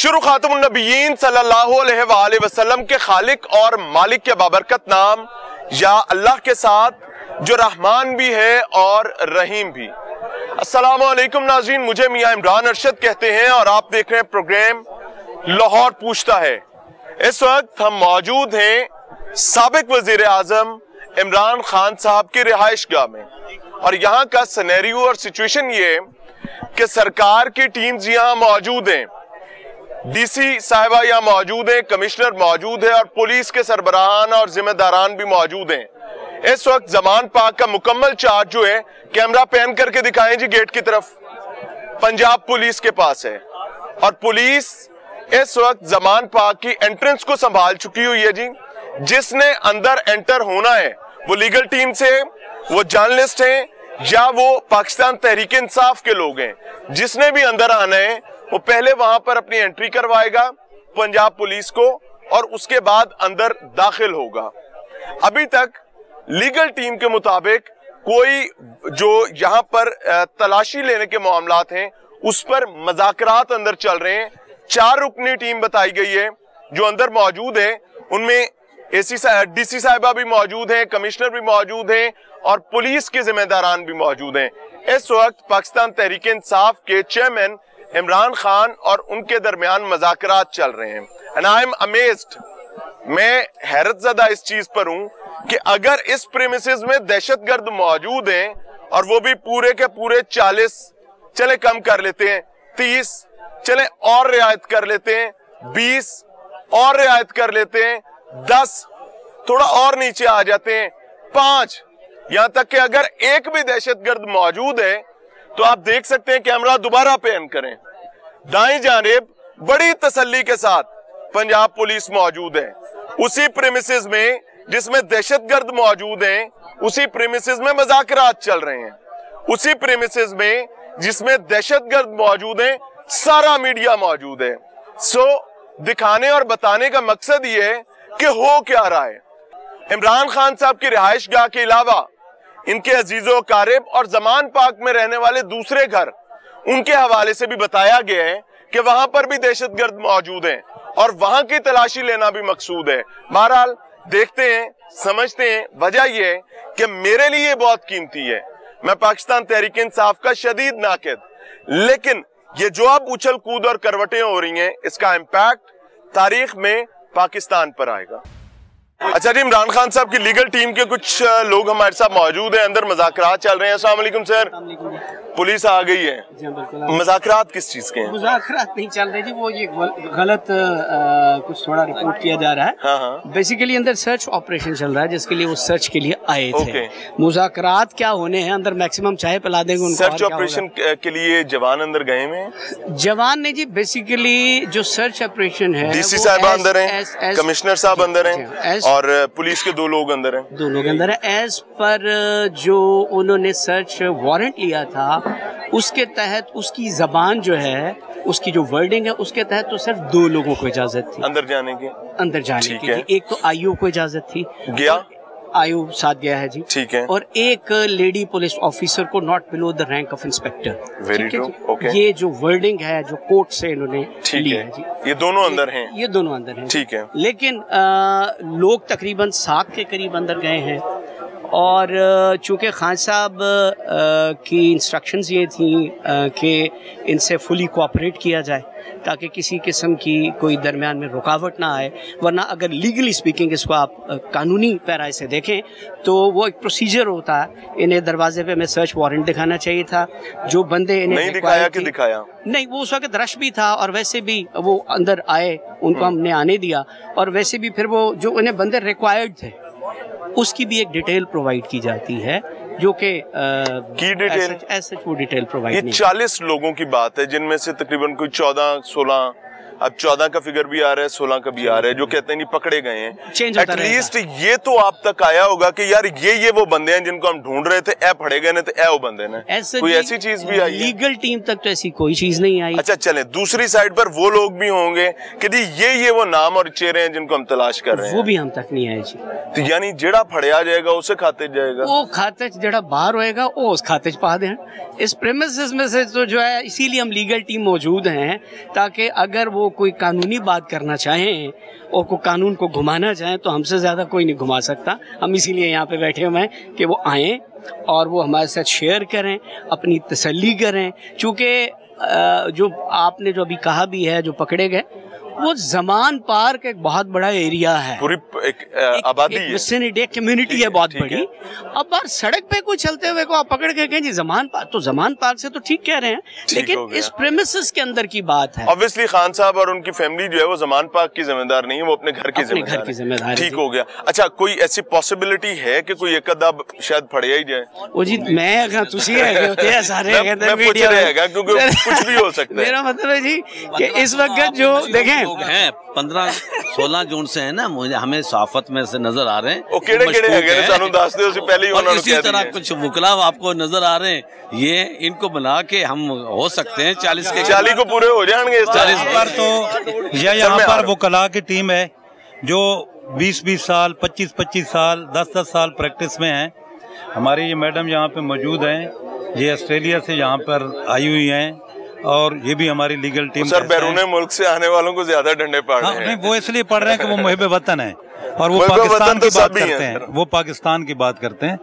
शुरू खातमुन नबीयीन सल्लल्लाहु अलैहि वसल्लम के खालिक और मालिक के बाबरकत नाम या अल्लाह के साथ जो रहमान भी है और रहीम भी। अस्सलामु अलैकुम नाज़रीन, मुझे मियां इमरान अरशद कहते हैं और आप देख रहे हैं प्रोग्राम लाहौर पूछता है। इस वक्त हम मौजूद हैं साबिक वजीर आजम इमरान खान साहब की रिहाइश गाह में और यहाँ का सिनेरियो और सिचुएशन ये कि सरकार की टीम्स यहाँ मौजूद हैं, डीसी साहिबा यहाँ मौजूद है, कमिश्नर मौजूद है और पुलिस के सरबराहान और जिम्मेदारान भी मौजूद हैं। इस वक्त जमान पाक का मुकम्मल चार्ज जो है, कैमरा पैन करके दिखाएं जी गेट की तरफ, पंजाब पुलिस के पास है और पुलिस इस वक्त जमान पाक की एंट्रेंस को संभाल चुकी हुई है जी। जिसने अंदर एंटर होना है वो लीगल टीम से, वो जर्नलिस्ट हैं या वो पाकिस्तान तहरीक इंसाफ के लोग हैं, जिसने भी अंदर आना है वो पहले वहां पर अपनी एंट्री करवाएगा पंजाब पुलिस को और उसके बाद अंदर दाखिल होगा। अभी तक लीगल टीम के मुताबिक कोई जो यहाँ पर तलाशी लेने के मामलात हैं उस पर मज़ाकरात अंदर चल रहे हैं। 4 रुकनी टीम बताई गई है जो अंदर मौजूद है, उनमें डीसी साहिबा भी मौजूद हैं, कमिश्नर भी मौजूद हैं और पुलिस के जिम्मेदारान भी मौजूद हैं। इस वक्त पाकिस्तान तहरीक इंसाफ के चेयरमैन इमरान खान और उनके दरमियान मज़ाकरात चल रहे हैं। एंड आई एम अमेज्ड, मैं हैरतज़दा इस चीज पर हूं कि अगर इस प्रीमिसेस में दहशतगर्द मौजूद हैं और वो भी पूरे के पूरे 40, चले कम कर लेते हैं 30, चले और रियायत कर लेते हैं 20 और रियायत कर लेते हैं 10, थोड़ा और नीचे आ जाते हैं 5, यहां तक कि अगर एक भी दहशतगर्द मौजूद है तो आप देख सकते हैं, कैमरा दोबारा पैन करें, दाईं जानिब बड़ी तसल्ली के साथ पंजाब पुलिस मौजूद है। उसी प्रीमिसेस में जिसमें दहशतगर्द मौजूद हैं, उसी प्रीमिसेस में मज़ाकरात चल रहे हैं, उसी प्रीमिसेस में जिसमें दहशतगर्द मौजूद हैं, सारा मीडिया मौजूद है। सो दिखाने और बताने का मकसद ये है कि हो क्या रहा है। इमरान खान साहब की रिहाइश गाह के अलावा इनके अजीजो कारिब और जमान पाक में रहने वाले दूसरे घर, उनके हवाले से भी बताया गया है कि वहां पर भी दहशतगर्द मौजूद हैं और वहां की तलाशी लेना भी मकसूद है। बहरहाल देखते हैं, समझते हैं। वजह यह है कि मेरे लिए बहुत कीमती है, मैं पाकिस्तान तहरीक इंसाफ का शदीद नाकिद, लेकिन ये जो अब उछल कूद और करवटें हो रही हैं, इसका इम्पैक्ट तारीख में पाकिस्तान पर आएगा। अच्छा जी, इमरान खान साहब की लीगल टीम के कुछ लोग हमारे साथ मौजूद हैं, अंदर मज़ाकरात चल रहे हैं। अस्सलाम वालेकुम सर। पुलिस आ गई है, मज़ाकरात किस चीज के हैं? मज़ाकरात नहीं चल रहे जी, वो ये गलत कुछ थोड़ा रिपोर्ट किया जा रहा है। हाँ। बेसिकली अंदर सर्च ऑपरेशन चल रहा है जिसके लिए वो सर्च के लिए आए थे। मुज़ाकरात क्या होने हैं, अंदर मैक्सिमम चाय पिला देंगे उनको। सर्च ऑपरेशन के लिए जवान अंदर गए हैं? जवान नहीं जी, बेसिकली जो सर्च ऑपरेशन है, डीसी साहब अंदर हैं, कमिश्नर साहब अंदर हैं और पुलिस के 2 लोग अंदर हैं। 2 लोग अंदर है। एज पर जो उन्होंने सर्च वारंट लिया था उसके तहत उसकी जबान जो है, उसकी जो वर्डिंग है, उसके तहत तो सिर्फ 2 लोगों को इजाजत थी अंदर जाने की। एक तो आईओ को इजाजत थी, गया आयु साथ गया है जी, ठीक है, और एक लेडी पुलिस ऑफिसर को not below the rank of inspector. Very true, okay. ये जो वर्डिंग है जो कोर्ट से इन्होंने ली है जी, ये दोनों अंदर हैं। ये दोनों अंदर हैं, ठीक है। लेकिन लोग तकरीबन 7 के करीब अंदर गए हैं और चूंकि खान साहब की इंस्ट्रक्शंस ये थी कि इनसे फुली कोऑपरेट किया जाए ताकि किसी किस्म की कोई दरमियान में रुकावट ना आए, वरना अगर लीगली स्पीकिंग इसको आप कानूनी पैराए से देखें तो वो एक प्रोसीजर होता है। इन्हें दरवाजे पे में सर्च वारंट दिखाना चाहिए था, जो बंदे इन्हें नहीं दिखाया कि दिखाया नहीं, वो उस वक्त रश भी था और वैसे भी वो अंदर आए, उनको हमने आने दिया और वैसे भी फिर वो जो उन्हें बंदे रिक्वायर्ड थे उसकी भी एक डिटेल प्रोवाइड की जाती है, जो कि की डिटेल ऐसे वो डिटेल प्रोवाइड। ये 40 लोगों की बात है जिनमें से तकरीबन कोई 14-16, अब 14 का फिगर भी आ रहा है, 16 का भी आ रहा है, जो कहते हैं नहीं पकड़े गए हैं। एटलीस्ट ये तो आप तक आया होगा कि यार ये वो बंदे हैं जिनको हम ढूंढ रहे थे, ए फड़े गए तो ए वो बंदे ने, कोई ऐसी चीज भी आई? लीगल टीम तक तो ऐसी कोई चीज नहीं आई। अच्छा चले, दूसरी साइड पर वो लोग भी होंगे कि ये वो नाम और चेहरे हैं जिनको हम तलाश कर रहे हैं, वो भी हम तक नहीं आए जी। तो यानी जेड़ा फड़िया जाएगा उसे खाते जाएगा, वो खाते जेड़ा बाहर होएगा वो उस खाते च पा दें। इस प्रेमिसेस में से तो जो है, इसीलिए हम लीगल टीम मौजूद हैं ताकि अगर वो वो कोई कानूनी बात करना चाहें और को कानून को घुमाना चाहें तो हमसे ज़्यादा कोई नहीं घुमा सकता। हम इसीलिए यहाँ पे बैठे हुए हैं कि वो आएँ और वो हमारे साथ शेयर करें, अपनी तसल्ली करें। चूँकि जो आपने जो अभी कहा भी है, जो पकड़े गए, वो जमान पार्क एक बहुत बड़ा एरिया है, पूरी एक आबादी है, विसिनिटी, कम्युनिटी है बहुत बड़ी। अब बार सड़क पे कोई चलते हुए को आप पकड़ के कहें जी जमान पार्क, तो जमान पार्क से तो ठीक कह रहे हैं, लेकिन इस प्रेमिसेस के अंदर की बात है। ऑब्वियसली खान साहब और उनकी फैमिली जो है वो जमान पार्क की जिम्मेदार नहीं है, वो अपने घर की जिम्मेदार है। ठीक हो गया। अच्छा, कोई ऐसी पॉसिबिलिटी है कि कोई एक अदब शायद फड़िया ही जाए? वो जी मैं तुसी है सारे क्योंकि कुछ भी हो सकता है। मेरा मतलब है जी कि इस वक्त जो देखें हैं 15-16 जून से है ना, मुझे हमें साफत में से नजर आ रहे हैं। वो केड़े-केड़े है सानू दस दे, उससे पहले ही उन्होंने इसी तरह कुछ वकला आपको नजर आ रहे हैं। ये इनको बना के हम हो सकते हैं 40 को पूरे हो जाएंगे। 40 पर तो यहाँ पर वकला की टीम है जो 20-20 साल, 25-25 साल, 10-10 साल प्रैक्टिस में है। हमारी ये मैडम यहाँ पे मौजूद हैं, ये ऑस्ट्रेलिया से यहाँ पर आई हुई हैं और ये भी हमारी लीगल टीम। सर, बैरूने मुल्क से आने वालों को ज्यादा डंडे पड़ रहे हैं। नहीं, वो इसलिए पढ़ रहे हैं कि वो मुहिब वतन है और वो पाकिस्तान की बात करते हैं, वो पाकिस्तान की बात करते हैं,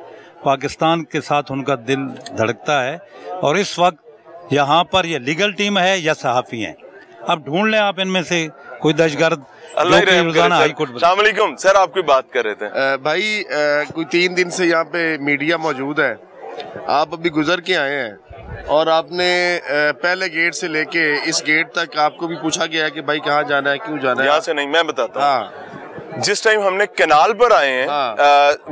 पाकिस्तान के साथ उनका दिल धड़कता है। और इस वक्त यहाँ पर ये लीगल टीम है या सहाफी हैं, अब ढूंढ लें आप इनमें से कोई दहशतगर्द। अस्सलाम वालेकुम सर, आप कोई बात कर रहे थे? भाई कोई 3 दिन से यहाँ पे मीडिया मौजूद है, आप अभी गुजर के आए हैं और आपने पहले गेट से लेके इस गेट तक आपको भी पूछा गया है कि भाई कहाँ जाना है, क्यों जाना है? यहाँ से नहीं, मैं बताता हूँ। हाँ, जिस टाइम हमने कैनाल पर आए हैं,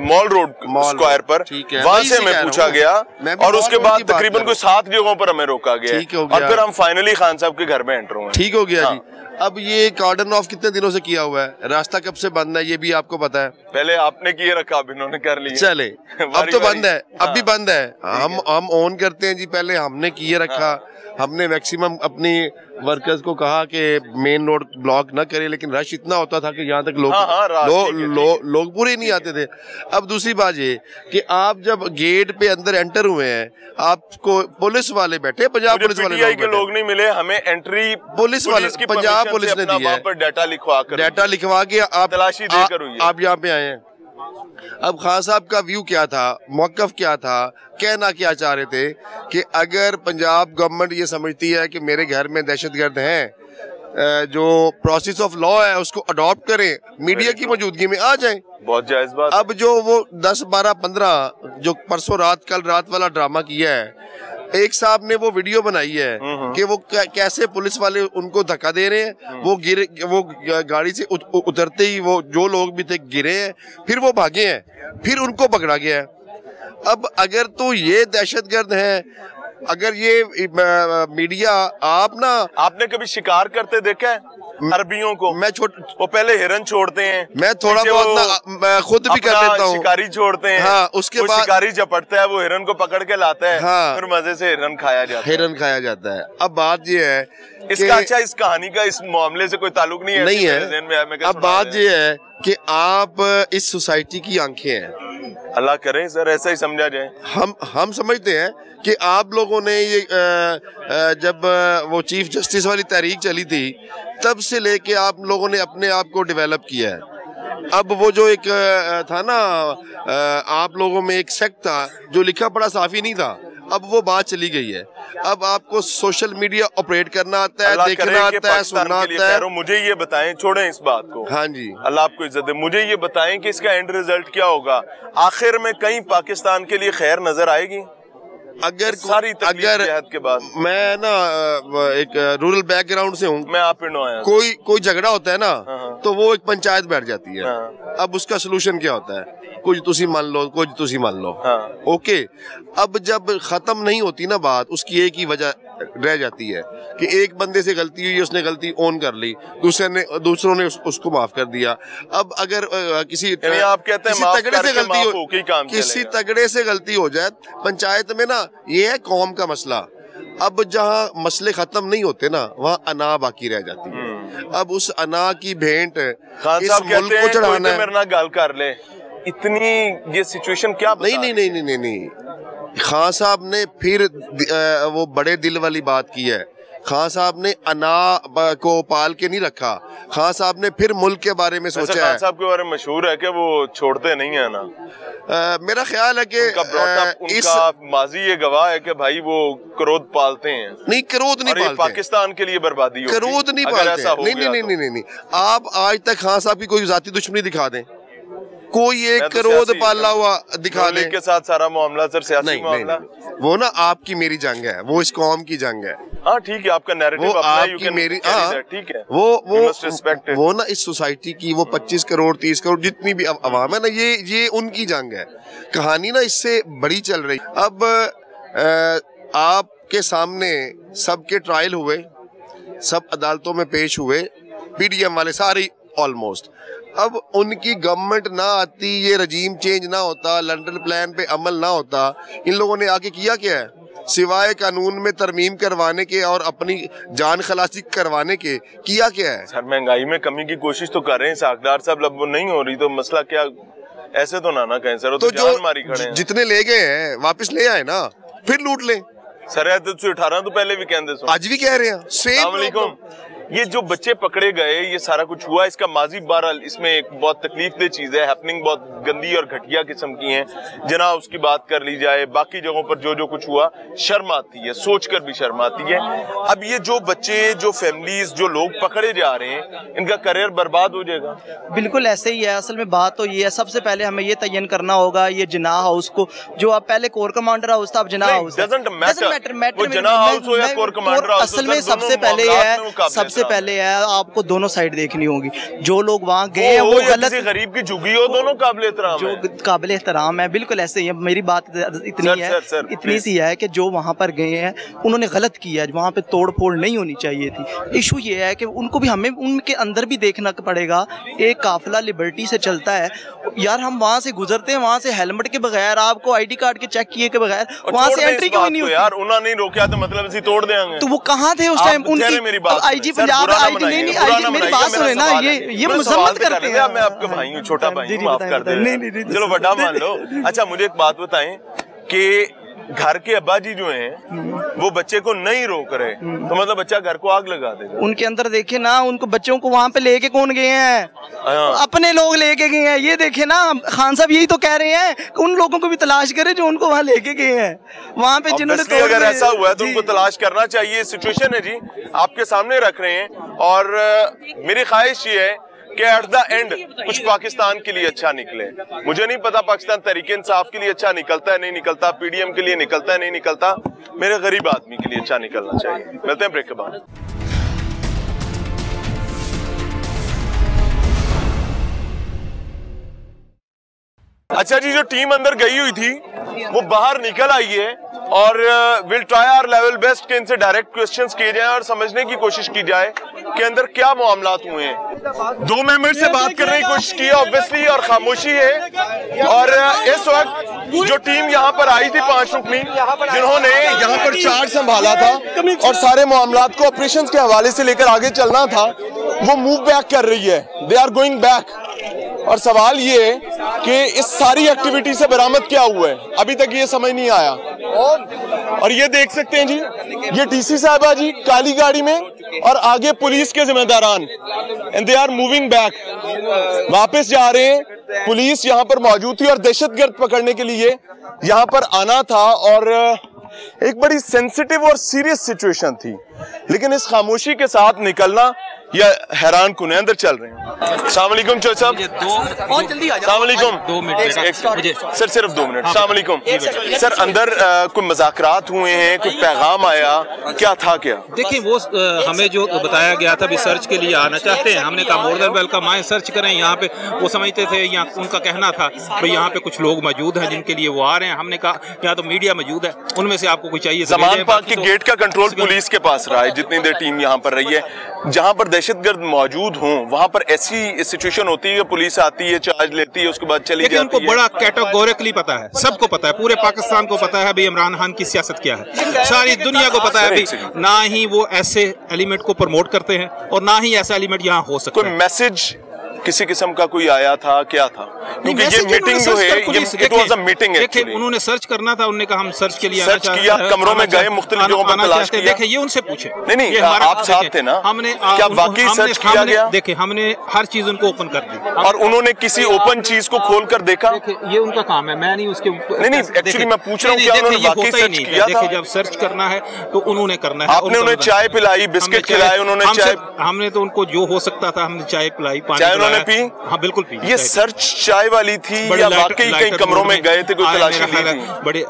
मॉल रोड स्क्वायर पर, वहाँ से हमें पूछा गया और उसके बाद तकरीबन कोई 7 जगहों पर हमें रोका गया और फिर हम फाइनली खान साहब के घर में एंटर हुए। ठीक हो गया जी। अब ये कॉर्डन ऑफ कितने दिनों से किया हुआ है? रास्ता कब से बंद है ये भी आपको पता है? पहले आपने किए रखा, अब इन्होंने कर लिया। चले अब तो बंद है, अब भी बंद है। हम ऑन करते हैं जी, पहले हमने किए रखा। हमने मैक्सिमम अपनी वर्कर्स को कहा कि मेन रोड ब्लॉक ना करे, लेकिन रश इतना होता था कि यहाँ तक लोग पूरे नहीं आते थे। अब दूसरी बात ये कि आप जब गेट पे अंदर एंटर हुए हैं, आपको पुलिस वाले बैठे, पंजाब पुलिस वाले के लोग नहीं मिले, हमें एंट्री पुलिस वाले पंजाब पुलिस ने दी है, डाटा लिखवा के आप तलाशी देकर आप यहाँ पे आए हैं। अब खान साहब का व्यू क्या था, मौक़िफ़ क्या था, कहना क्या चाह रहे थे कि अगर पंजाब गवर्नमेंट ये समझती है कि मेरे घर में दहशतगर्द हैं, जो प्रोसेस ऑफ लॉ है उसको अडॉप्ट करें, मीडिया की मौजूदगी में आ जाएं। बहुत जायज बात। अब जो वो 10, 12, 15 जो परसों रात, कल रात वाला ड्रामा किया है, एक साहब ने वो वीडियो बनाई है कि वो कैसे पुलिस वाले उनको धक्का दे रहे हैं, वो गाड़ी से उतरते ही वो जो लोग भी थे गिरे हैं, फिर वो भागे हैं, फिर उनको पकड़ा गया है। अब अगर तो ये दहशतगर्द हैं, अगर ये मीडिया आपने कभी शिकार करते देखा है अरबियों को? वो पहले हिरन छोड़ते हैं, मैं थोड़ा बहुत खुद भी कर लेता हूँ, शिकारी छोड़ते हैं। हाँ, उसके बाद शिकारी झपटता है, वो हिरन को पकड़ के लाता है। हाँ, फिर मजे से हिरन खाया जाता है। अब बात ये है इसका, अच्छा इस कहानी का इस मामले से कोई ताल्लुक नहीं है। अब बात ये है कि आप इस सोसाइटी की आंखें हैं, अल्लाह करें सर ऐसा ही समझा जाए। हम समझते हैं कि आप लोगों ने ये जब वो चीफ जस्टिस वाली तहरीक चली थी, तब से लेके आप लोगों ने अपने आप को डेवलप किया है। अब वो जो एक था ना, आप लोगों में एक सेक्ट था जो लिखा पढ़ा साफी नहीं था, अब वो बात चली गई है। अब आपको सोशल मीडिया ऑपरेट करना आता है, देखना आता है, सुनना आता है। मुझे ये बताएं, छोड़ें इस बात को। हाँ जी, अल्लाह आपको इज्जत दे। मुझे ये बताएं कि इसका एंड रिजल्ट क्या होगा? आखिर में कहीं पाकिस्तान के लिए खैर नजर आएगी? अगर के बाद मैं ना एक रूरल बैकग्राउंड से हूँ, मैं आप पिंडों आया, कोई झगड़ा होता है ना, तो वो एक पंचायत बैठ जाती है। अब उसका सलूशन क्या होता है? कुछ तुसी मान लो, कुछ तुसी मान लो। ओके, अब जब खत्म नहीं होती ना बात, उसकी एक ही वजह रह जाती है कि एक बंदे से गलती हुई, उसने गलती ओन कर ली, दूसरों ने उसको माफ कर दिया। अब अगर किसी आप कहते हैं तगड़े से गलती हो, किसी तगड़े से गलती हो जाए पंचायत में ना, ये है कौम का मसला। अब जहाँ मसले खत्म नहीं होते ना, वहाँ अना बाकी रह जाती है। अब उस अना की भेंट इस मुल्क को चढ़ाना है। मेरे ना गाल कर ले, इतनी ये सिचुएशन क्या? नहीं, खान साहब ने फिर वो बड़े दिल वाली बात की है। खान साहब ने अना को पाल के नहीं रखा, खान साहब ने फिर मुल्क के बारे में सोचा है। खान साहब के बारे में मशहूर है कि वो छोड़ते नहीं है ना। मेरा ख्याल है कि उनका माजी ये गवाह है कि भाई वो क्रोध पालते हैं। नहीं, क्रोध नहीं पालते, पाकिस्तान के लिए बर्बादी होगी। क्रोध नहीं पालते। नहीं, आप आज तक खान साहब की कोई जाती दुश्मनी दिखा दें, कोई एक क्रोध पाला हुआ दिखा दे के साथ सारा मामला सर सियासी मामला। वो ना आपकी मेरी जंग है, वो इस कौम की जंग है। हाँ ठीक है, आपका नैरेटिव वो आपकी मेरी, ठीक है, वो ना इस सोसाइटी की वो 25 करोड़ 30 करोड़ जितनी भी अवाम है ना, ये उनकी जंग है। कहानी ना इससे बड़ी चल रही। अब आपके सामने सबके ट्रायल हुए, सब अदालतों में पेश हुए, पीडीएम वाले सारे ऑलमोस्ट। अब उनकी गवर्नमेंट ना आती, ये रजीम चेंज ना होता, लंदन प्लान पे अमल ना होता, इन लोगों ने आके किया क्या है सिवाय कानून में तरमीम करवाने के और अपनी जान खलासी करवाने के, किया क्या है? सर महंगाई में कमी की कोशिश तो कर रहे हैं साकदार साहब, अब वो नहीं हो रही तो मसला क्या, ऐसे तो ना कहें सर। तो जो मारी खड़े हैं, जितने ले गए हैं वापस ले आए ना, फिर लूट लें। सर 18 तो पहले भी कहते, आज भी कह रहे हैं सेम। ये जो बच्चे पकड़े गए, ये सारा कुछ हुआ, इसका माजी बहरहाल इसमें एक बहुत तकलीफदेह चीज है, हैपनिंग बहुत गंदी और घटिया किस्म की है। जना उसकी बात कर ली जाए, बाकी जगहों पर जो कुछ हुआ, शर्म आती है, सोचकर भी शर्म आती है। अब ये जो बच्चे, जो फैमिलीज, जो लोग पकड़े जा रहे हैं, इनका करियर बर्बाद हो जाएगा। बिल्कुल ऐसे ही है। असल में बात तो ये है, सबसे पहले हमें ये तयन करना होगा ये जिनाह हाउस को, जो अब पहले कोर कमांडर हाउस था, अब जिनाह हाउस। असल में सबसे पहले है, पहले है आपको दोनों साइड देखनी होगी। जो लोग वहाँ गए हैं वो गलत, गरीब की झुग्गी हो, दोनों काबिल एहतराम जो काबिल एहतराम है, बिल्कुल ऐसे ही है। मेरी बात इतनी सी है कि जो वहाँ पर गए हैं उन्होंने गलत किया, वहाँ पे तोड़ फोड़ नहीं होनी चाहिए थी। इशू ये है कि उनको भी, हमें उनके अंदर भी देखना पड़ेगा। एक काफिला लिबर्टी से चलता है यार, हम वहाँ से गुजरते हैं, वहाँ से हेलमेट के बगैर, आपको आईडी कार्ड के चेक किए के बगैर वहाँ से एंट्री क्यों नहीं होती यार? उन्होंने नहीं रोका तो मतलब इसी तोड़ देंगे। तो वो कहाँ थे उस टाइम? उनकी आईजी पंजाब, नहीं मेरी बात सुने ना, ये मजम्मत करते हैं। मैं आपका भाई हूँ, छोटा भाई हूँ, माफ कर दे, चलो बड़ा मान लो। अच्छा मुझे एक बात बताएं कि घर के अब्बा जी जो हैं वो बच्चे को नहीं रोक रहे, तो मतलब बच्चा घर को आग लगा देगा। उनके अंदर देखे ना, उनको बच्चों को वहाँ पे लेके कौन गए हैं? अपने लोग लेके गए हैं। ये देखे ना, खान साहब यही तो कह रहे हैं कि उन लोगों को भी तलाश करे जो उनको वहाँ लेके गए हैं, वहाँ पे जिन्होंने। अगर ऐसा हुआ है तो उनको तलाश करना चाहिए। सिचुएशन है जी, आपके सामने रख रहे हैं, और मेरी ख्वाहिश ये है कि एट द एंड कुछ पाकिस्तान के लिए अच्छा निकले। मुझे नहीं पता पाकिस्तान तरीके इंसाफ के लिए अच्छा निकलता है नहीं निकलता, पीडीएम के लिए निकलता है नहीं निकलता, मेरे गरीब आदमी के लिए अच्छा निकलना चाहिए। मिलते हैं ब्रेक के बाद। अच्छा जी, जो टीम अंदर गई हुई थी वो बाहर निकल आई है, और will try our level best कि इनसे डायरेक्ट क्वेश्चंस किए जाएं और समझने की कोशिश की जाए कि अंदर क्या मामलात हुए हैं। 2 मेंबर से बात करने की कोशिश की है ऑब्वियसली, और खामोशी है। और इस वक्त जो टीम यहाँ पर आई थी 5 रुकनी, जिन्होंने यहाँ पर चार्ज संभाला था और सारे मामलात को ऑपरेशन के हवाले से लेकर आगे चलना था, वो मूव बैक कर रही है, दे आर गोइंग बैक। और सवाल ये है कि इस सारी एक्टिविटी से बरामद क्या हुआ है, अभी तक ये समझ नहीं आया। और ये देख सकते हैं जी, ये डीसी साहबा जी काली गाड़ी में, और आगे पुलिस के जिम्मेदारान, and they are moving back, वापस जा रहे हैं। पुलिस यहाँ पर मौजूद थी और दहशतगर्द पकड़ने के लिए यहाँ पर आना था, और एक बड़ी सेंसिटिव और सीरियस सिचुएशन थी, लेकिन इस खामोशी के साथ निकलना या हैरान कुन। अंदर चल रहे हैं। अस्सलाम वालेकुम चौधरी साहब। बहुत जल्दी आ जाओ। अस्सलाम वालेकुम। 2 मिनट सर, सिर्फ 2 मिनट। अस्सलाम वालेकुम सर, अंदर कोई मुज़ाकरात हुए हैं, कोई पैगाम आया, क्या था? क्या देखिए, वो हमें जो बताया गया था भी सर्च के लिए आना चाहते हैं, हमने कहा मोर देन वेलकम, आए सर्च करें यहाँ पे। वो समझते थे, यहाँ उनका कहना था भाई यहाँ पे कुछ लोग मौजूद हैं जिनके लिए वो आ रहे हैं। हमने कहा यहाँ तो मीडिया मौजूद है, उनमें से आपको कोई चाहिए। ज़मान पाक के गेट का कंट्रोल पुलिस के पास रहा है जितनी देर टीम यहाँ पर रही है। जहाँ पर दहशतगर्द मौजूद हों वहाँ पर ऐसी सिचुएशन होती है कि पुलिस आती है, चार्ज लेती है, उसके बाद चली जाती है। उनको बड़ा कैटेगोरिकली पता है, सबको पता है, पूरे पाकिस्तान को पता है भाई इमरान खान की सियासत क्या है, सारी दुनिया को पता है भाई। ना ही वो ऐसे एलिमेंट को प्रमोट करते हैं और ना ही ऐसा एलिमेंट यहाँ हो सकता है। कोई मैसेज किसी किस्म का कोई आया था, क्या था? क्योंकि ये मीटिंग जो है, it was a meeting actually. उन्होंने सर्च करना था, उन्होंने कहा हम सर्च के लिए सर्च किया, कमरों में गए, मुख्तलिफ जगहों पर तलाश किया। देखिए, ये उनसे पूछे। नहीं, आप साथ थे ना? हमने क्या वाकई सर्च किया गया? देखिए, हमने हर चीज उनको ओपन कर दी और उन्होंने किसी ओपन चीज को खोल कर देखा? ये उनका काम है, मैं नहीं उसके। नहीं, एक्चुअली मैं पूछ रहा हूँ क्या उन्होंने वाकई सर्च किया था? जब सर्च करना है तो उन्होंने करना है। आपने उन्हें चाय पिलाई, बिस्किट खिलाए, उन्होंने चाय? हमने तो उनको जो हो सकता था हमने चाय पिलाई, पानी चाय उन्होंने पी? हाँ बिल्कुल पी। ये सर्च चाय वाली थी या वाकई कई कमरों में गए थे, कोई तलाशी ली थी? बड़े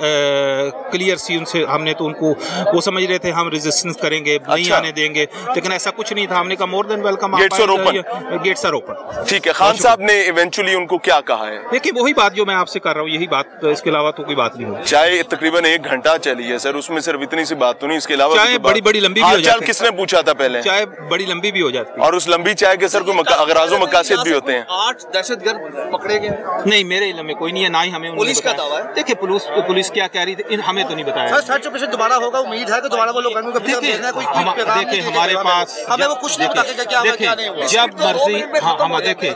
क्लियर सी उनसे, हमने तो उनको, वो समझ रहे थे हम रेजिस्टेंस करेंगे, नहीं आने देंगे, लेकिन ऐसा कुछ नहीं था। हमने कहा more than welcome, gates are open. Gates are open. ठीक है, खान साहब ने इवेंचुअली उनको क्या कहा है? देखिए, वही बात जो मैं आपसे कर रहा हूँ, यही बात, इसके अलावा तो कोई बात नहीं हुई। चाय तकरीबन 1 घंटा चली है सर, उसमें सिर्फ इतनी सी बात तो नहीं, इसके अलावा चाय बड़ी लंबी भी हो जाती है। किसने पूछा था पहले? चाय बड़ी लंबी भी हो जाती है। और उस लंबी चाय के सर कोई अगराज़ो मकासद भी होते हैं। 8 दहशतगर्द पकड़े गए? नहीं, मेरे इल्म में कोई नहीं है, ना ही हमें पुलिस का दावा है। देखिए, पुलिस क्या कह रही थी, हमें तो नहीं बताया। सर्च ऑपरेशन दोबारा होगा, उम्मीद है कि दोबारा वो लोग देखिए, हमारे पास हमें वो कुछ नहीं बताते क्या नहीं हुआ। जब मर्जी, हाँ हम देखिए,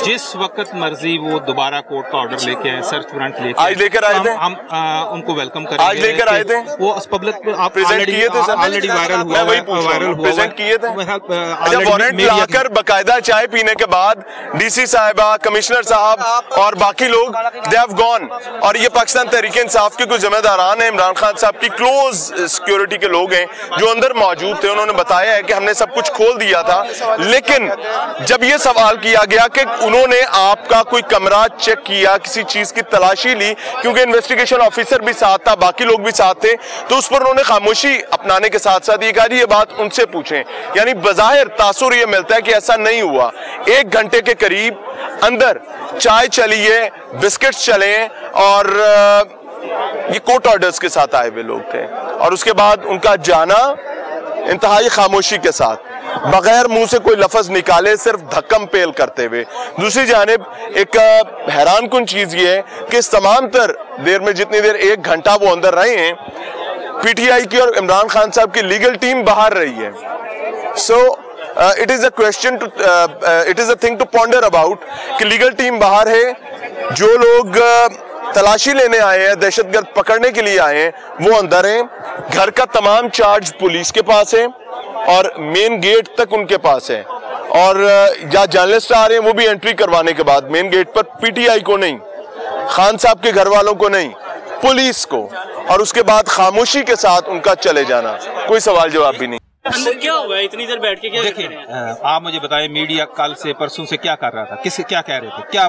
जिस वक्त मर्जी वो दोबारा कोर्ट का ऑर्डर लेके आए, सर्च वारंट लेके आज लेकर आए थे, हम उनको वेलकम करेंगे। आज लेकर आए थे वो पब्लिक, आप प्रेजेंट किए थे सर? ऑलरेडी वायरल हुआ, प्रेजेंट किए थे। अच्छा, वारंट लाकर बकायदा चाय पीने के बाद डीसी साहिबा, कमिश्नर साहब और बाकी लोग दे हैव गॉन। और ये पाकिस्तान तहरीक इंसाफ के कुछ जिम्मेदारान हैं, इमरान खान साहब की क्लोज सिक्योरिटी के लोग हैं जो अंदर मौजूद थे, उन्होंने बताया है कि हमने सब कुछ खोल दिया था। लेकिन जब ये सवाल किया गया कि उन्होंने आपका कोई कमरा चेक किया, किसी चीज की तलाशी ली, क्योंकि इन्वेस्टिगेशन ऑफिसर भी साथ था, बाकी लोग भी साथ थे, तो उस पर उन्होंने खामोशी अपनाने के साथ साथ ये कहा ये बात उनसे पूछें। यानी बज़ाहिर तासुर ये मिलता है कि ऐसा नहीं हुआ। 1 घंटे के करीब अंदर चाय चली है, बिस्किट्स चले और ये कोर्ट ऑर्डर्स के साथ आए हुए लोग थे, और उसके बाद उनका जाना इंतहाई खामोशी के साथ, बगैर मुंह से कोई लफ्ज निकाले, सिर्फ धक्कम पेल करते हुए। दूसरी जानिब एक हैरान कुन चीज ये है कि इस तमाम तर देर में, जितनी देर 1 घंटा वो अंदर रहे हैं, पीटीआई की और इमरान खान साहब की लीगल टीम बाहर रही है। So it is a question to, it is a thing to ponder about कि लीगल टीम बाहर है, जो लोग तलाशी लेने आए हैं, दहशतगर्द पकड़ने के लिए आए हैं, वो अंदर हैं। घर का तमाम चार्ज पुलिस के पास है और मेन गेट तक उनके पास है, और या जर्नलिस्ट आ रहे हैं वो भी एंट्री करवाने के बाद मेन गेट पर, पीटीआई को नहीं, खान साहब के घर वालों को नहीं, पुलिस को, और उसके बाद खामोशी के साथ उनका चले जाना, कोई सवाल जवाब भी नहीं। अंदर क्या हुआ है? इतनी देर बैठ के क्या? देखिए, आप मुझे बताएं, मीडिया कल से परसों से क्या कर रहा था, क्या कह रहे थे, क्या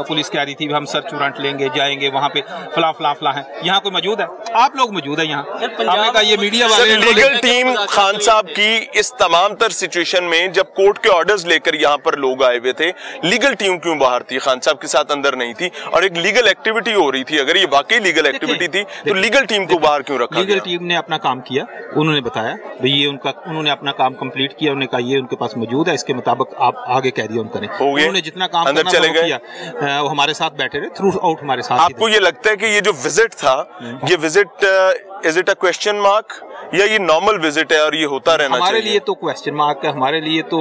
पुलिस कह रही थी हम सर्च वारंट लेंगे, जाएंगे वहाँ पे, फला है। यहाँ कोई मौजूद है? आप लोग मौजूद है यहाँ? हमने कहा ये मीडिया वाले। लीगल टीम खान साहब की इस तमाम तर सिचुएशन में, जब कोर्ट के ऑर्डर्स लेकर यहाँ पर लोग आए हुए थे, लीगल टीम क्यों बाहर थी? खान साहब के साथ अंदर नहीं थी, और एक लीगल एक्टिविटी हो रही थी। अगर ये वाकई लीगल एक्टिविटी थी तो लीगल टीम को बाहर क्यों रखा? लीगल टीम ने अपना काम किया, उन्होंने बताया भाई ये उन्होंने अपना काम कंप्लीट किया, उन्होंने कहा ये उनके पास मौजूद है, इसके मुताबिक आप आगे कैरी ऑन करें। उन्होंने जितना काम अंदर चले गए, वो हमारे साथ बैठे रहे थ्रू आउट हमारे साथ। आपको ये लगता है कि ये जो विजिट था, ये visit is it a question mark या ये नॉर्मल विजिट है और ये होता रहना हमारे चाहिए? लिए तो क्वेश्चन मार्क है, हमारे लिए तो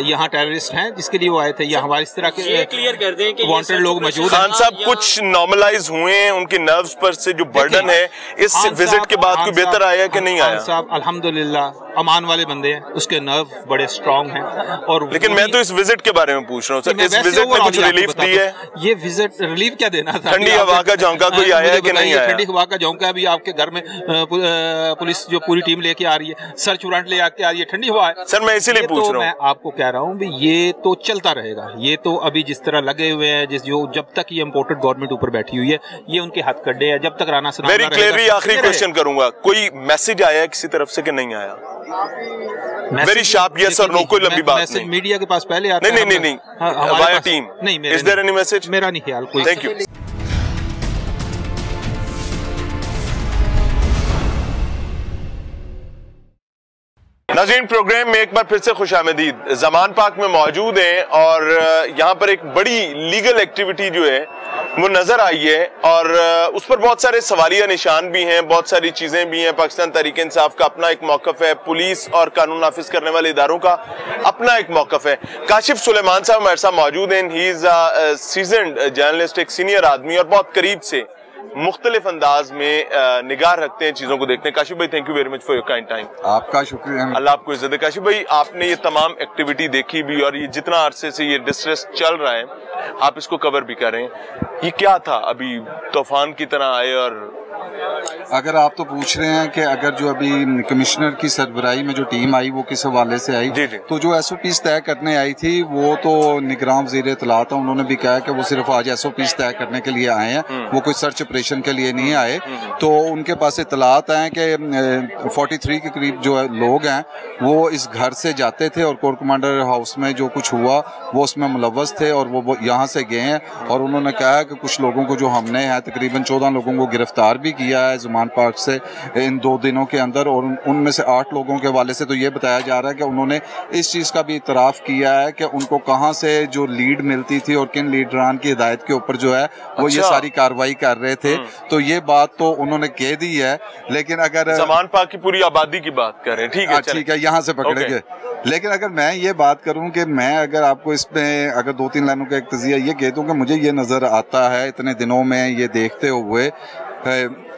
यहाँ टेररिस्ट हैं जिसके लिए वो आए थे, या हमारे इस तरह के क्लियर कर दें कि वांटेड लोग मौजूद हैं। खान साहब कुछ नॉर्मलाइज हुए हैं, उनके नर्व्स पर से जो बर्डन है इस विजिट के बाद कोई बेहतर आया कि नहीं आया? खान साहब अल्हम्दुलिल्लाह अमान वाले बंदे हैं, उसके नर्व बड़े स्ट्रांग हैं। और लेकिन मैं तो इस विजिट के बारे में पूछ रहा हूँ सर, इस विजिट में कुछ रिलीफ दी है? ये विजिट रिलीफ क्या देना था? ठंडी हवा का झोंका कोई आया है कि नहीं आया? ठंडी हवा का झोंका अभी आपके घर में पुलिस जो पूरी टीम लेके आ रही है, सर्च वारंट ले आके आ रही है, ठंडी हवा है सर। मैं इसीलिए पूछ रहा हूँ, मैं आपको कह रहा हूँ ये तो चलता रहेगा। ये तो अभी जिस तरह लगे हुए हैं, जब तक ये इम्पोर्टेड गवर्नमेंट ऊपर बैठी हुई है, ये उनके हथकंडे हैं, जब तक राना सनाउल्लाह वेरी क्लियरली आखिरी क्वेश्चन करूंगा, कोई मैसेज आया है किसी तरफ से कि नहीं आया? वेरी शार्प यस और नो, कोई लंबी बात नहीं। मीडिया के पास पहले आता है। नहीं, वाया टीम नहीं, इज देयर एनी मैसेज? मेरा नहीं ख्याल कोई। Thank you. नाज़रीन, प्रोग्राम में एक बार फिर से खुशामदीद। ज़मान पार्क में मौजूद हैं और यहाँ पर एक बड़ी लीगल एक्टिविटी जो है वो नजर आई है और उस पर बहुत सारे सवालिया निशान भी हैं, बहुत सारी चीजें भी हैं। पाकिस्तान तहरीक इंसाफ का अपना एक मौकफ है, पुलिस और कानून नाफिज करने वाले इदारों का अपना एक मौकफ है। काशिफ सुलेमान साहब हमारे साथ मौजूद हैं। He is a seasoned journalist, एक सीनियर आदमी और बहुत करीब से मुख्तलिफ अंदाज में निगाह रखते हैं, चीजों को देखते हैं। काशिफ भाई, thank you very much for your kind time. आपका शुक्रिया, अल्लाह आपको इज्जत दे। काशिफ भाई, आपने ये तमाम एक्टिविटी देखी भी और ये जितना अरसे से ये डिस्ट्रेस चल रहा है आप इसको कवर भी कर रहे हैं, ये क्या था? अभी तूफान की तरह आए और अगर आप तो पूछ रहे हैं कि अगर जो अभी कमिश्नर की सरबराही में जो टीम आई वो किस हवाले से आई, जी जी। तो जो SOPs तय करने आई थी वो तो निगरान वज़ीर इत्तलात था, उन्होंने भी कहा कि वो सिर्फ आज SOPs तय करने के लिए आए हैं, वो कोई सर्च ऑपरेशन के लिए नहीं आए। तो उनके पास इत्तलात आए कि 43 के करीब जो लोग हैं वो इस घर से जाते थे और कोर कमांडर हाउस में जो कुछ हुआ वो उसमें मुलव्वस थे और वो यहाँ से गए हैं। और उन्होंने कहा कि कुछ लोगों को जो हमने है तकरीबन 14 लोगों को गिरफ्तार भी किया है जुमान पार्क से इन 2 दिनों के अंदर, और उनमें से 8 लोगों के हवाले से तो ये बताया जा रहा है कि उन्होंने इस चीज़ का भी इतराफ़ किया है कि उनको कहाँ से जो लीड मिलती थी और किन लीडरान की हिदायत के ऊपर जो है वो ये सारी कार्रवाई कर रहे थे। तो ये बात तो उन्होंने कह दी है, लेकिन अगर जुमान पार्क की पूरी आबादी की बात करें, ठीक है ठीक है, यहाँ से पकड़ेंगे। लेकिन अगर मैं ये बात करूं कि मैं अगर आपको इसमें अगर 2-3 लाइनों का एक तज़िया ये कह दूं कि मुझे ये नज़र आता है इतने दिनों में ये देखते हुए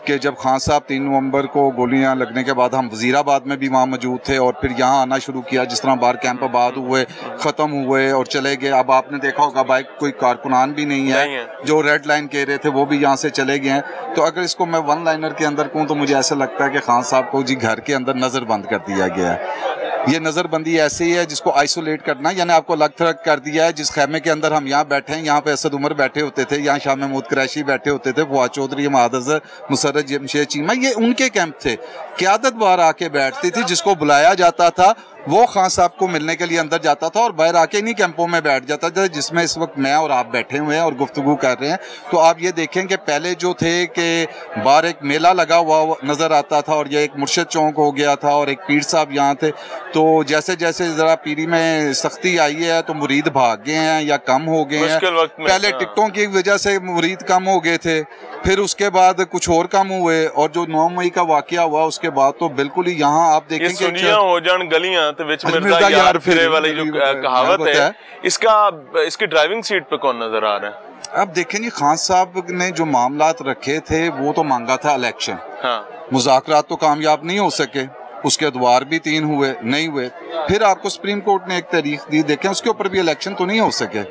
कि जब खान साहब 3 नवंबर को गोलियां लगने के बाद हम वजीराबाद में भी वहाँ मौजूद थे और फिर यहाँ आना शुरू किया, जिस तरह बार कैंप आबाद हुए, ख़त्म हुए और चले गए। अब आपने देखा होगा बाइक कोई कारकुनान भी नहीं है जो रेड लाइन कह रहे थे वो भी यहाँ से चले गए हैं। तो अगर इसको मैं 1 लाइनर के अंदर कहूँ तो मुझे ऐसा लगता है कि खान साहब को जी घर के अंदर नज़रबंद कर दिया गया है। ये नज़रबंदी ऐसी है जिसको आइसोलेट करना, यानी आपको अलग थलग कर दिया है। जिस खैमे के अंदर हम यहाँ बैठे हैं, यहाँ पे असद उमर बैठे होते थे, यहाँ शाह महमूद कुरैशी बैठे होते थे, फवाद चौधरी, महादज़र, मुसर्रत जमशेद चीमा, ये उनके कैंप थे। क़यादत बाहर आके बैठती थी, जिसको बुलाया जाता था वो खान साहब को मिलने के लिए अंदर जाता था और बाहर आके इन्हीं कैंपों में बैठ जाता था जिसमें इस वक्त मैं और आप बैठे हुए हैं और गुफ्तगू कर रहे हैं। तो आप ये देखें कि पहले जो थे कि बाहर एक मेला लगा हुआ नज़र आता था और ये एक मुर्शद चौक हो गया था और एक पीर साहब यहाँ थे। तो जैसे जैसे ज़रा पीरी में सख्ती आई है तो मुरीद भाग गए हैं या कम हो गए हैं। पहले टिकटों की वजह से मुरीद कम हो गए थे, फिर उसके बाद कुछ और कम हुए, और जो 9 मई का वाकया हुआ उसके बाद तो बिल्कुल ही यहाँ आप देखेंगे हो जान गलियां तो विच मिर्जा यार फिरे वाली जो कहावत है, इसकी ड्राइविंग सीट पे कौन नजर आ रहा है? अब देखें जी, खान साहब ने जो मामलात रखे थे वो तो मांगा था इलेक्शन, मुज़ाकरात तो कामयाब नहीं हो सके, उसके अदवार भी 3 हुए नहीं हुए, फिर आपको सुप्रीम कोर्ट ने एक तारीख दी, देखें उसके ऊपर भी इलेक्शन तो नहीं हो सके,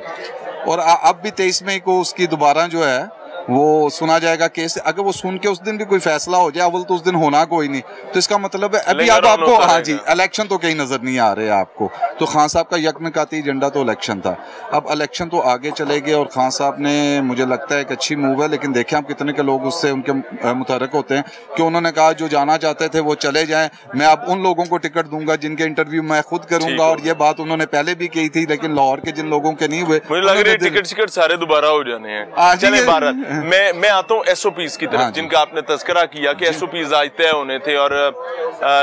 और अब भी 23 मई को उसकी दोबारा जो है वो सुना जाएगा केस। अगर वो सुन के उस दिन भी कोई फैसला हो जाए, अव्वल तो उस दिन होना कोई नहीं, तो इसका मतलब है अभी अब आपको हाँ जी इलेक्शन तो कहीं नजर नहीं आ रहे आपको। तो खान साहब का यकमकाती एजेंडा तो इलेक्शन था, अब इलेक्शन तो आगे चले गए और खान साहब ने मुझे लगता है एक अच्छी मूव है, लेकिन देखें आप कितने के लोग उससे उनके मुतहरक होते हैं कि उन्होंने कहा जो जाना चाहते थे वो चले जाएं, मैं अब उन लोगों को टिकट दूंगा जिनके इंटरव्यू मैं खुद करूंगा। और ये बात उन्होंने पहले भी कही थी, लेकिन लाहौर के जिन लोगों के नहीं हुए, मुझे लग रहा है टिकट सारे दोबारा हो जाने हैं। चले भारत, मैं आता हूँ SOPs की तरफ, जिनका आपने तस्करा किया कि SOPs आज तय होने थे और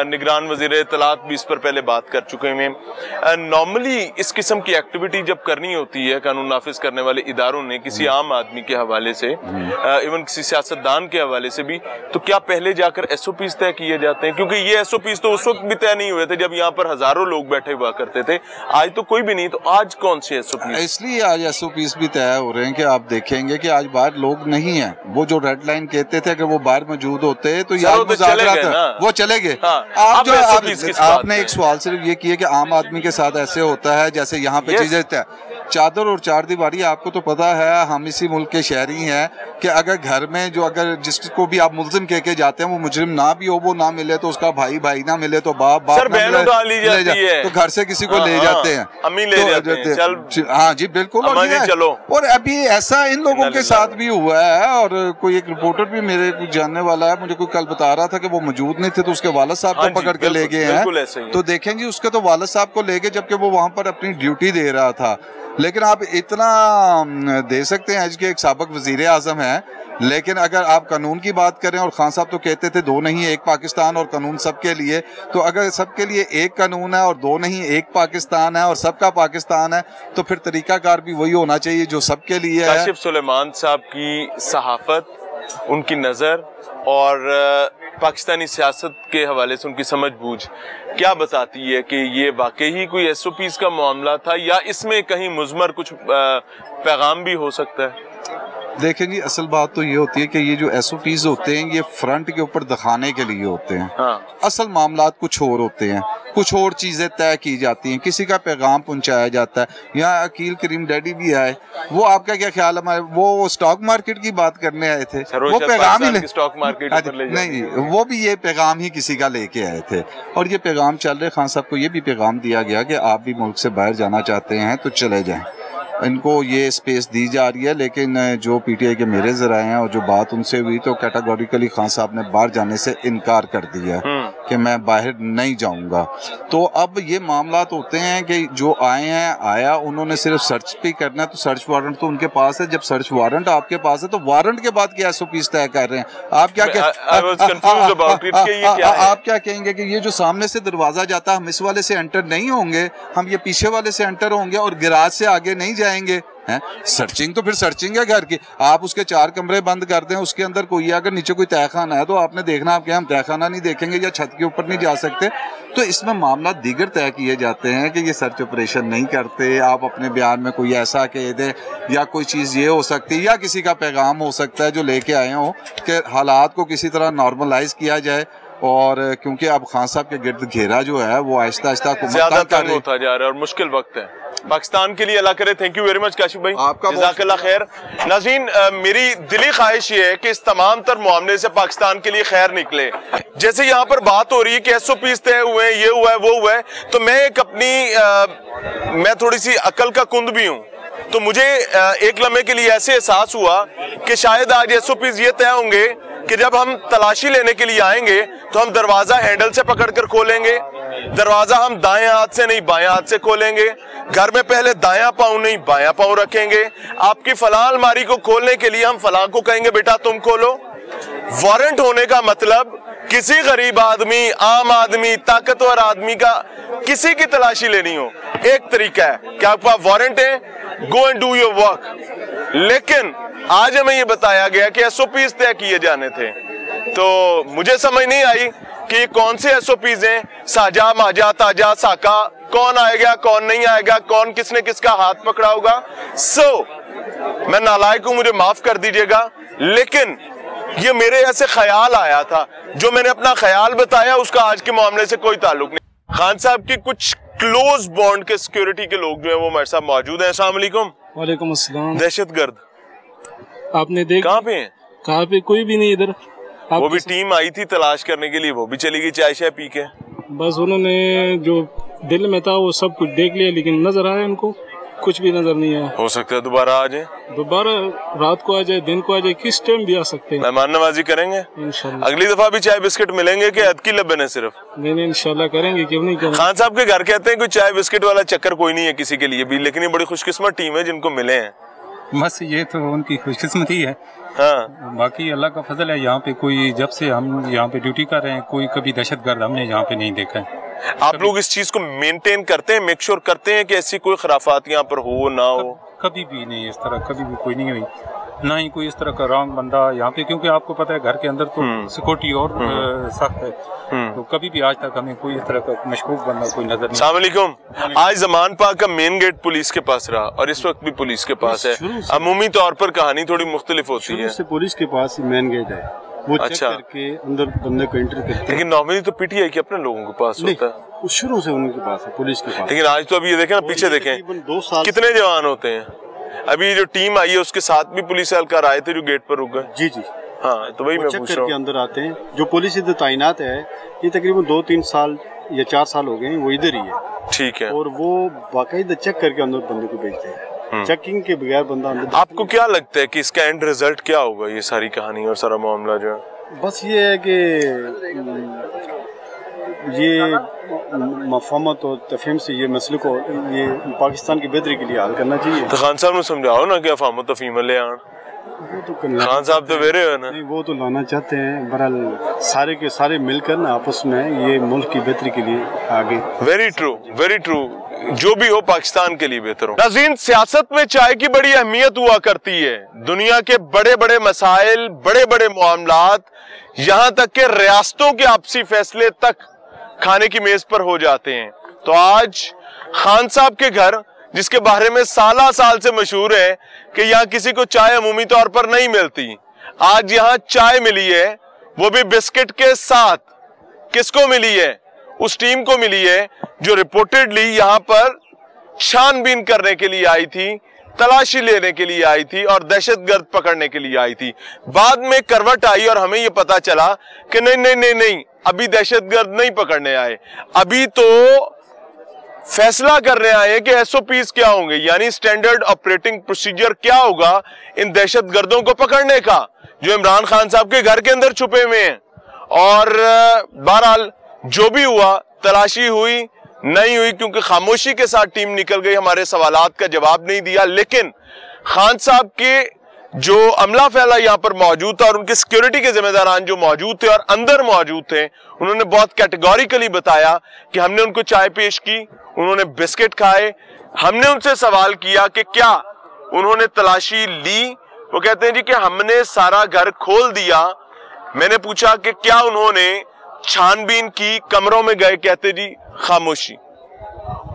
निगरान वजीर इत्तलात भी इस पर पहले बात कर चुके हैं। नॉर्मली इस किस्म की एक्टिविटी जब करनी होती है कानून नाफिज करने वाले इदारों ने किसी आम आदमी के हवाले से, इवन किसी सियासतदान के हवाले से भी, तो क्या पहले जाकर SOPs तय किए जाते हैं? क्योंकि ये SOPs तो उस वक्त भी तय नहीं हुए थे जब यहाँ पर हजारों लोग बैठे हुआ करते थे, आज तो कोई भी नहीं, तो आज कौन से SOPs? इसलिए आज SOPs भी तय हो रहे हैं कि आप देखेंगे कि आज बाहर लोग नहीं है, वो जो रेड लाइन कहते थे कि वो बाहर मौजूद होते हैं तो यार वो चले गए। आप जो आपने एक सवाल सिर्फ ये किया कि आम आदमी के साथ ऐसे होता है जैसे यहाँ पे चीजें चादर और चार दीवारी, आपको तो पता है हम इसी मुल्क के शहरी हैं कि अगर घर में जो अगर जिसको भी आप मुल्जिम कह के जाते हैं वो मुजरिम ना भी हो, वो ना मिले तो उसका भाई ना मिले तो बाप ना मिले तो घर से किसी को ले जाते हैं, अम्मी ले जाते हैं। हाँ जी बिल्कुल। और अभी ऐसा इन लोगों के साथ भी हुआ है, और कोई एक रिपोर्टर भी मेरे कुछ जानने वाला है, मुझे कोई कल बता रहा था कि वो मौजूद नहीं थे तो उसके वालिद साहब को पकड़ के ले गए हैं। तो देखें जी उसके तो वालिद साहब को ले गए जबकि वो वहां पर अपनी ड्यूटी दे रहा था, लेकिन आप इतना दे सकते हैं कि एक साबिक वजीर आज़म है, लेकिन अगर आप कानून की बात करें, और खान साहब तो कहते थे दो नहीं एक पाकिस्तान और कानून सबके लिए, तो अगर सबके लिए एक कानून है और दो नहीं एक पाकिस्तान है और सबका पाकिस्तान है, तो फिर तरीकाकार भी वही होना चाहिए जो सबके लिए है। काशिफ सुलेमान साहब की सहाफत, उनकी नज़र और पाकिस्तानी सियासत के हवाले से उनकी समझ बूझ क्या बताती है कि ये वाकई ही कोई SOPs का मामला था या इसमें कहीं मुज़मर कुछ पैगाम भी हो सकता है? देखें जी, असल बात तो ये होती है कि ये जो SOPs होते हैं ये फ्रंट के ऊपर दिखाने के लिए होते हैं। हाँ। असल मामलात कुछ और होते हैं, कुछ और चीज़ें तय की जाती हैं, किसी का पैगाम पहुंचाया जाता है। यहाँ अकील करीम डैडी भी आए, वो आपका क्या ख्याल है? वो स्टॉक मार्केट की बात करने आए थे, वो पैगाम ही स्टॉक मार्केट नहीं, वो भी ये पैगाम ही किसी का लेके आए थे और ये पैगाम चल रहे। खान साहब को ये भी पैगाम दिया गया कि आप भी मुल्क से बाहर जाना चाहते हैं तो चले जाएं, इनको ये स्पेस दी जा रही है। लेकिन जो PTI के मेरे ज़राए हैं और जो बात उनसे हुई तो कैटेगोरिकली खान साहब ने बाहर जाने से इनकार कर दिया कि मैं बाहर नहीं जाऊंगा। तो अब ये मामलात होते हैं कि जो आए हैं आया, उन्होंने सिर्फ सर्च भी करना है तो सर्च वारंट तो उनके पास है। जब सर्च वारंट आपके पास है तो वारंट के बाद क्या SOPs तय कर रहे हैं? आप क्या आप क्या कहेंगे कि ये जो सामने से दरवाजा जाता है हम इस वाले से एंटर नहीं होंगे, हम ये पीछे वाले से एंटर होंगे और गिराज से आगे नहीं जाएंगे? सर्चिंग तो फिर सर्चिंग है घर की। आप उसके 4 कमरे बंद कर दें, उसके अंदर कोई अगर नीचे कोई तहखाना है तो आपने देखना, आप क्या हम तहखाना नहीं देखेंगे या छत के ऊपर नहीं जा सकते? तो इसमें मामला दीगर तय किए जाते हैं कि ये सर्च ऑपरेशन नहीं करते। आप अपने बयान में कोई ऐसा कह दें या कोई चीज़ ये हो सकती है या किसी का पैगाम हो सकता है जो लेके आए हो कि हालात को किसी तरह नॉर्मलाइज किया जाए। और क्योंकि अब खान साहब के गिर्द घेरा जो है वो आहिस्ता आहिस्ता ज्यादा तंग होता जा रहा है और मुश्किल वक्त है पाकिस्तान के लिए। अल्लाह करे। Thank you very much Kashif भाई, जज़ाकल्लाह खैर। नाज़रीन, मेरी दिली ख्वाहिश ये है कि इस तमाम तर मामले से पाकिस्तान के लिए खैर निकले। जैसे यहाँ पर बात हो रही है कि SOPs तय हुए हैं, ये हुआ है वो हुआ है, तो मैं एक अपनी मैं थोड़ी सी अकल का कुंद भी हूँ, तो मुझे एक लम्हे के लिए ऐसे एहसास हुआ कि शायद आज SOPs ये तय होंगे कि जब हम तलाशी लेने के लिए आएंगे तो हम दरवाजा हैंडल से पकड़कर खोलेंगे, दरवाजा हम दाएं हाथ से नहीं बाएं हाथ से खोलेंगे, घर में पहले दायां पांव नहीं बायां पांव रखेंगे, आपकी फलां अलमारी को खोलने के लिए हम फलां को कहेंगे बेटा तुम खोलो। वारंट होने का मतलब किसी गरीब आदमी, आम आदमी, ताकतवर आदमी का किसी की तलाशी लेनी हो, एक तरीका है कि आपका वारंट है, go and do your work. लेकिन आज हमें ये बताया गया कि SOPs तय किए जाने थे, तो मुझे समझ नहीं आई कि कौन से SOPs हैं। साजा माजा ताजा साका, कौन आएगा कौन नहीं आएगा, कौन किसने किसका हाथ पकड़ा होगा। मैं नालायक हूं, मुझे माफ कर दीजिएगा, लेकिन ये मेरे ऐसे ख्याल आया था, जो मैंने अपना ख्याल बताया उसका आज के मामले से कोई ताल्लुक नहीं। खान साहब की कुछ क्लोज बॉन्ड के सिक्योरिटी के लोग जो है वो हमारे साथ मौजूद हैं। अस्सलाम वालेकुम। वालेकुम अस्सलाम। दहशतगर्द आपने देखा? कहाँ पे हैं? कहाँ पे? कोई भी नहीं इधर। वो भी टीम आई थी तलाश करने के लिए, वो भी चली गई चाय शाय पी के। बस उन्होंने जो दिल में था वो सब कुछ देख लिया, लेकिन नजर आया उनको कुछ भी नजर नहीं आया। हो सकता है दोबारा आ जाए, दोबारा रात को आ जाए, दिन को आ जाए, किस टाइम भी आ सकते हैं। मेहमान नवाजी करेंगे इंशाल्लाह। अगली दफा भी चाय बिस्किट मिलेंगे कि अद की लबन है सिर्फ? नहीं इंशाल्लाह करेंगे, क्यों नहीं करेंगे। खान साहब के घर कहते हैं कोई चाय बिस्किट वाला चक्कर कोई नहीं है किसी के लिए भी, लेकिन ये बड़ी खुशकिस्मत टीम है जिनको मिले हैं। बस ये तो उनकी खुशकिस्मती है। हाँ। बाकी अल्लाह का फजल है, यहाँ पे कोई जब से हम यहाँ पे ड्यूटी कर रहे हैं कोई कभी दहशतगर्द हमने यहाँ पे नहीं देखा है। आप लोग इस चीज को मेंटेन करते हैं, मेक श्योर करते हैं कि ऐसी कोई खराफात यहाँ पर हो ना हो? कभी भी नहीं, इस तरह कभी भी कोई नहीं हुई, ना ही कोई इस तरह का रॉन्ग बंदा यहाँ पे, क्योंकि आपको पता है घर के अंदर तो सिक्योरिटी और सख्त है, तो कभी भी आज तक हमें कोई इस तरह का मशकूक बंदा कोई नजर नहीं। अस्सलाम वालेकुम। आज जमान पाक का मेन गेट पुलिस के पास रहा और इस वक्त भी पुलिस के पास है। अमूमी तौर पर कहानी थोड़ी मुख्तलिफ होती है। पुलिस के पास ही मेन गेट है, वो चेक करके अंदर बंदे को एंटर करते हैं। लेकिन नॉर्मली तो PTI के अपने लोगों के पास होता है, शुरू से उनके पास है, पुलिस के पास। लेकिन आज तो अभी ये देखें ना, पीछे देखें 2 साल कितने जवान होते हैं। अभी जो टीम आई है उसके साथ भी पुलिस एहलकार आए थे जो गेट पर रुक गए। जी हाँ, तो वही मैं पूछ रहा हूँ। अंदर आते हैं जो पुलिस इधर तैनात है, ये तकरीबन 2-3 साल या 4 साल हो गए, वो इधर ही है। ठीक है। और वो बाकायदा चेक करके अंदर बंदे को भेजते हैं, चेकिंग के बगैर बंदा अंदर। आपको क्या लगता है कि इसका एंड रिजल्ट क्या होगा, ये सारी कहानी और सारा मामला जो है? बस ये है कि ये मफहमत और तफहीम से ये मसले को ये पाकिस्तान की बेहतरी के लिए हल करना चाहिए। तो खान साहब ने समझाओ ना कि अफाम तफहीम ले आन। खान साहब तो वेरे हो ना, नहीं वो तो लाना चाहते हैं। बहरहाल सारे के सारे मिलकर ना आपस में ये मुल्क की बेहतरी के लिए आगे। Very true, very true. जो भी हो पाकिस्तान के लिए बेहतर हो। नाज़रीन, सियासत में चाय की बड़ी अहमियत हुआ करती है। दुनिया के बड़े बड़े मसाइल, बड़े बड़े मामलात, यहाँ तक के रियासतों के आपसी फैसले तक खाने की मेज पर हो जाते हैं। तो आज खान साहब के घर, जिसके बारे में साला साल से मशहूर है कि यहाँ किसी को चाय अमूमी तौर पर नहीं मिलती, आज यहाँ चाय मिली है, वो भी बिस्किट के साथ। किसको मिली है? उस टीम को मिली है जो रिपोर्टेडली यहाँ पर छानबीन करने के लिए आई थी, तलाशी लेने के लिए आई थी और दहशतगर्द पकड़ने के लिए आई थी। बाद में करवट आई और हमें यह पता चला कि नहीं नहीं नहीं नहीं, अभी दहशतगर्द नहीं पकड़ने आए, अभी तो फैसला करने आए कि एसओपीज क्या होंगे, यानी स्टैंडर्ड ऑपरेटिंग प्रोसीजर क्या होगा इन दहशतगर्दों को पकड़ने का जो इमरान खान साहब के घर के अंदर छुपे हुए हैं। और बहरहाल जो भी हुआ, तलाशी हुई नहीं हुई, क्योंकि खामोशी के साथ टीम निकल गई, हमारे सवालात का जवाब नहीं दिया। लेकिन खान साहब के जो अमला फैला यहाँ पर मौजूद था और उनकी सिक्योरिटी के जिम्मेदारान जो मौजूद थे और अंदर मौजूद थे, उन्होंने बहुत कैटेगोरिकली बताया कि हमने उनको चाय पेश की, उन्होंने बिस्किट खाए। हमने उनसे सवाल किया कि क्या उन्होंने तलाशी ली, वो कहते हैं जी कि हमने सारा घर खोल दिया। मैंने पूछा कि क्या उन्होंने छानबीन की, कमरों में गए, कहते जी खामोशी,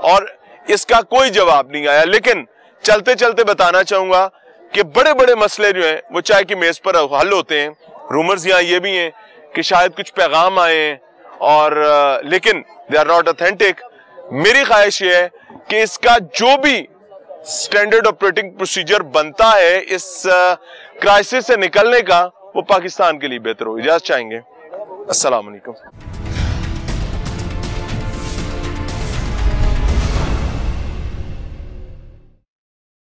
और इसका कोई जवाब नहीं आया। लेकिन चलते चलते बताना चाहूंगा कि बड़े बड़े मसले जो हैं वो चाय की मेज पर हल होते हैं। रूमर्स यहाँ ये भी हैं कि शायद कुछ पैगाम आए हैं और लेकिन दे आर नॉट ऑथेंटिक। मेरी ख्वाहिश ये है कि इसका जो भी स्टैंडर्ड ऑपरेटिंग प्रोसीजर बनता है इस क्राइसिस से निकलने का, वो पाकिस्तान के लिए बेहतर हो। इजाज़त चाहेंगे। अस्सलाम वालेकुम।